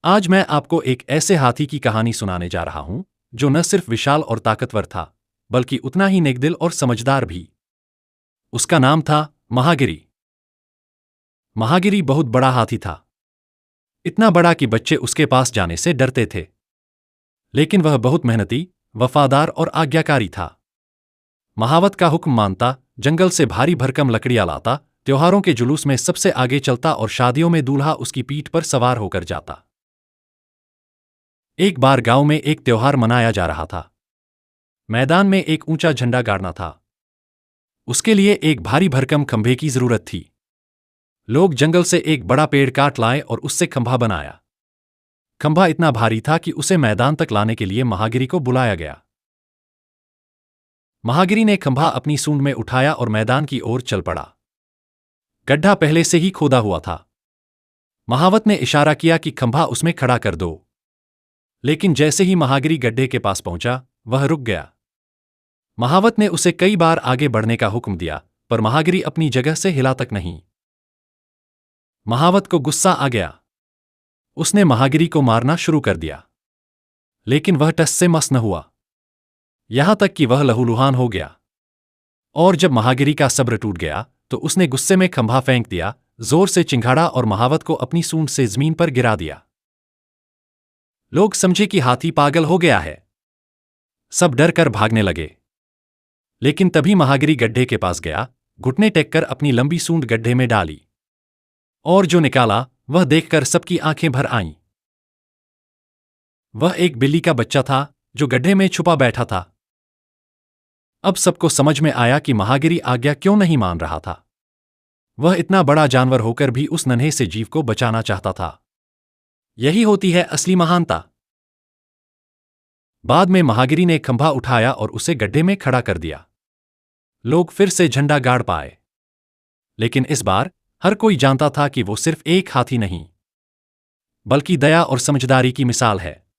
आज मैं आपको एक ऐसे हाथी की कहानी सुनाने जा रहा हूं जो न सिर्फ विशाल और ताकतवर था, बल्कि उतना ही नेकदिल और समझदार भी। उसका नाम था महागिरी। महागिरी बहुत बड़ा हाथी था, इतना बड़ा कि बच्चे उसके पास जाने से डरते थे। लेकिन वह बहुत मेहनती, वफादार और आज्ञाकारी था। महावत का हुक्म मानता, जंगल से भारी भरकम लकड़ियां लाता, त्योहारों के जुलूस में सबसे आगे चलता और शादियों में दूल्हा उसकी पीठ पर सवार होकर जाता। एक बार गांव में एक त्योहार मनाया जा रहा था। मैदान में एक ऊंचा झंडा गाड़ना था। उसके लिए एक भारी भरकम खंभे की जरूरत थी। लोग जंगल से एक बड़ा पेड़ काट लाए और उससे खंभा बनाया। खंभा इतना भारी था कि उसे मैदान तक लाने के लिए महागिरी को बुलाया गया। महागिरी ने खंभा अपनी सूंड में उठाया और मैदान की ओर चल पड़ा। गड्ढा पहले से ही खोदा हुआ था। महावत ने इशारा किया कि खंभा उसमें खड़ा कर दो। लेकिन जैसे ही महागिरी गड्ढे के पास पहुंचा, वह रुक गया। महावत ने उसे कई बार आगे बढ़ने का हुक्म दिया, पर महागिरी अपनी जगह से हिला तक नहीं। महावत को गुस्सा आ गया। उसने महागिरी को मारना शुरू कर दिया। लेकिन वह टस से मस न हुआ, यहां तक कि वह लहूलुहान हो गया। और जब महागिरी का सब्र टूट गया, तो उसने गुस्से में खंभा फेंक दिया, जोर से चिंघाड़ा और महावत को अपनी सूंड से जमीन पर गिरा दिया। लोग समझे कि हाथी पागल हो गया है। सब डर कर भागने लगे। लेकिन तभी महागिरी गड्ढे के पास गया, घुटने टेककर अपनी लंबी सूंड गड्ढे में डाली। और जो निकाला, वह देखकर सबकी आंखें भर आईं। वह एक बिल्ली का बच्चा था, जो गड्ढे में छुपा बैठा था। अब सबको समझ में आया कि महागिरी आज्ञा क्यों नहीं मान रहा था। वह इतना बड़ा जानवर होकर भी उस नन्हे से जीव को बचाना चाहता था। यही होती है असली महानता। बाद में महागिरी ने खंभा उठाया और उसे गड्ढे में खड़ा कर दिया। लोग फिर से झंडा गाड़ पाए। लेकिन इस बार हर कोई जानता था कि वो सिर्फ एक हाथी नहीं, बल्कि दया और समझदारी की मिसाल है।